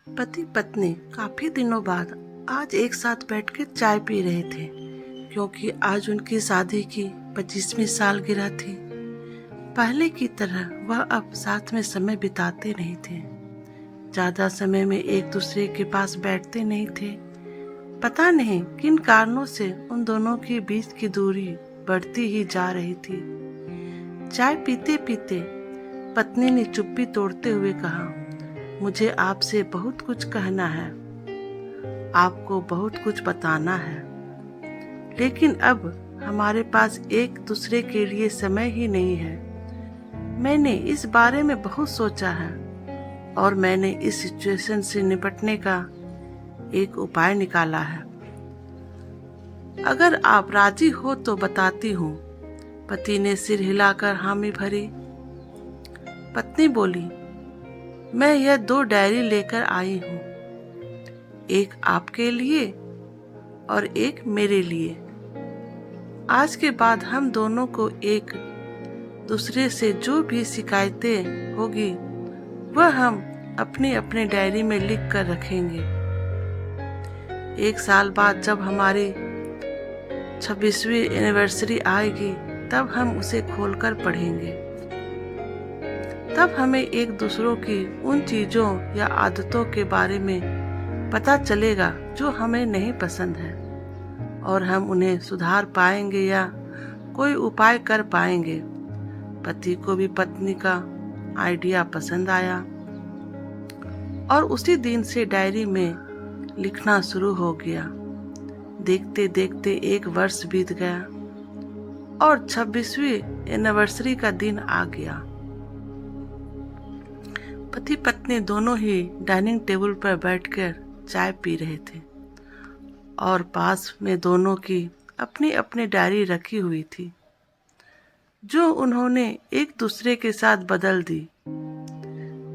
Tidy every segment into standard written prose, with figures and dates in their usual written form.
पति पत्नी काफी दिनों बाद आज एक साथ बैठकर चाय पी रहे थे, क्योंकि आज उनकी शादी की 25वीं सालगिरह थी। पहले की तरह वह अब साथ में समय बिताते नहीं थे। ज्यादा समय में एक दूसरे के पास बैठते नहीं थे। पता नहीं किन कारणों से उन दोनों के बीच की दूरी बढ़ती ही जा रही थी। चाय पीते पीते पत्नी ने चुप्पी तोड़ते हुए कहा, मुझे आपसे बहुत कुछ कहना है, आपको बहुत कुछ बताना है, लेकिन अब हमारे पास एक दूसरे के लिए समय ही नहीं है। मैंने इस बारे में बहुत सोचा है और मैंने इस सिचुएशन से निपटने का एक उपाय निकाला है। अगर आप राजी हो तो बताती हूँ। पति ने सिर हिलाकर हामी भरी। पत्नी बोली, मैं यह 2 डायरी लेकर आई हूँ, एक आपके लिए और एक मेरे लिए। आज के बाद हम दोनों को एक दूसरे से जो भी शिकायतें होगी वह हम अपनी अपनी डायरी में लिख कर रखेंगे। 1 साल बाद जब हमारी 26वीं एनिवर्सरी आएगी तब हम उसे खोलकर पढ़ेंगे। तब हमें एक दूसरों की उन चीजों या आदतों के बारे में पता चलेगा जो हमें नहीं पसंद है, और हम उन्हें सुधार पाएंगे या कोई उपाय कर पाएंगे। पति को भी पत्नी का आइडिया पसंद आया और उसी दिन से डायरी में लिखना शुरू हो गया। देखते देखते 1 वर्ष बीत गया और 26वीं एनिवर्सरी का दिन आ गया। पति पत्नी दोनों ही डाइनिंग टेबल पर बैठकर चाय पी रहे थे और पास में दोनों की अपनी अपनी डायरी रखी हुई थी, जो उन्होंने एक दूसरे के साथ बदल दी।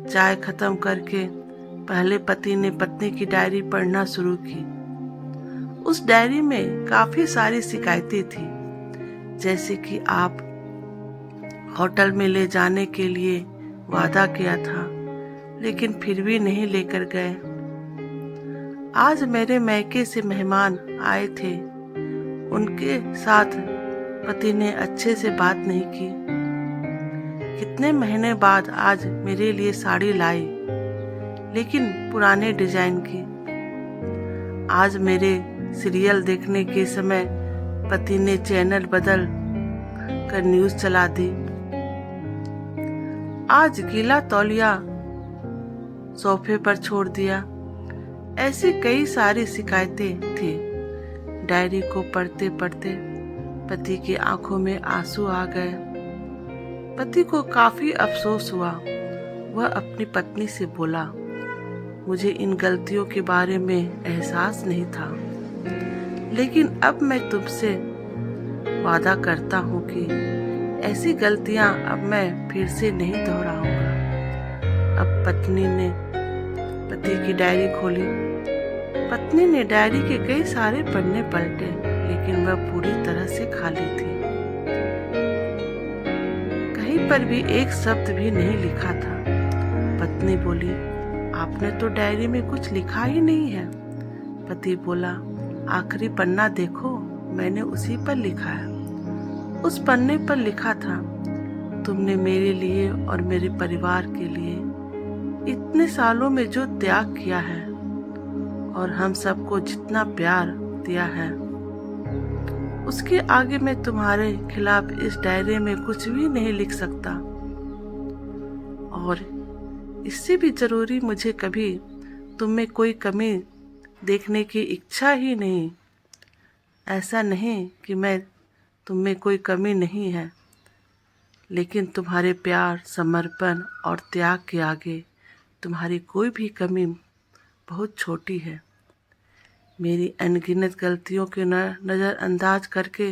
चाय खत्म करके पहले पति ने पत्नी की डायरी पढ़ना शुरू की। उस डायरी में काफी सारी शिकायतें थी, जैसे कि आप होटल में ले जाने के लिए वादा किया था लेकिन फिर भी नहीं लेकर गए। आज मेरे मैके से मेहमान आए थे, उनके साथ पति ने अच्छे से बात नहीं की। कितने महीने बाद आज मेरे लिए साड़ी लाई, लेकिन पुराने डिजाइन की। आज मेरे सीरियल देखने के समय पति ने चैनल बदल कर न्यूज चला दी। आज गीला तौलिया सोफे पर छोड़ दिया। ऐसी कई सारी शिकायतें थी। डायरी को पढ़ते पढ़ते पति की आंखों में आंसू आ गए। पति को काफी अफसोस हुआ। वह अपनी पत्नी से बोला, मुझे इन गलतियों के बारे में एहसास नहीं था, लेकिन अब मैं तुमसे वादा करता हूँ कि ऐसी गलतियाँ अब मैं फिर से नहीं दोहराऊंगा। अब पत्नी ने पति की डायरी खोली। पत्नी ने डायरी के कई सारे पन्ने पलटे, लेकिन वह पूरी तरह से खाली थी। कहीं पर भी एक शब्द भी नहीं लिखा था। पत्नी बोली, आपने तो डायरी में कुछ लिखा ही नहीं है। पति बोला, आखिरी पन्ना देखो, मैंने उसी पर लिखा है। उस पन्ने पर लिखा था, तुमने मेरे लिए और मेरे परिवार के लिए इतने सालों में जो त्याग किया है और हम सबको जितना प्यार दिया है, उसके आगे मैं तुम्हारे खिलाफ इस डायरी में कुछ भी नहीं लिख सकता। और इससे भी जरूरी, मुझे कभी तुम में कोई कमी देखने की इच्छा ही नहीं। ऐसा नहीं कि मैं तुम में कोई कमी नहीं है, लेकिन तुम्हारे प्यार, समर्पण और त्याग के आगे तुम्हारी कोई भी कमी बहुत छोटी है। मेरी अनगिनत गलतियों के नज़रअंदाज करके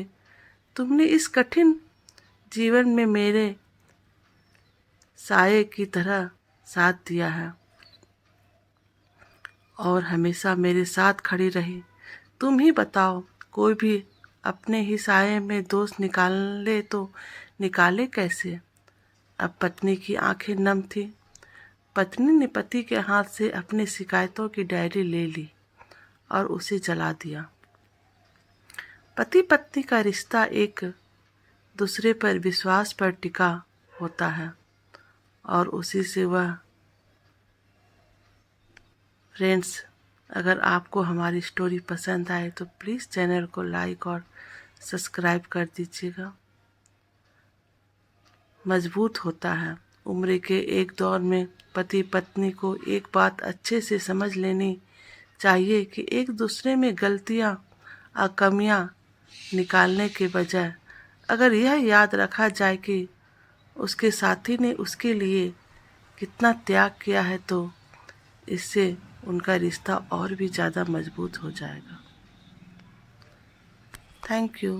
तुमने इस कठिन जीवन में मेरे साये की तरह साथ दिया है और हमेशा मेरे साथ खड़ी रही। तुम ही बताओ, कोई भी अपने ही साये में दोष निकाले तो निकाले कैसे? अब पत्नी की आंखें नम थी। पत्नी ने पति के हाथ से अपनी शिकायतों की डायरी ले ली और उसे जला दिया। पति पत्नी का रिश्ता एक दूसरे पर विश्वास पर टिका होता है और उसी से वह फ्रेंड्स, अगर आपको हमारी स्टोरी पसंद आए तो प्लीज़ चैनल को लाइक और सब्सक्राइब कर दीजिएगा। मजबूत होता है। उम्र के एक दौर में पति पत्नी को एक बात अच्छे से समझ लेनी चाहिए कि एक दूसरे में गलतियां और कमियां निकालने के बजाय अगर यह याद रखा जाए कि उसके साथी ने उसके लिए कितना त्याग किया है तो इससे उनका रिश्ता और भी ज़्यादा मजबूत हो जाएगा। Thank you.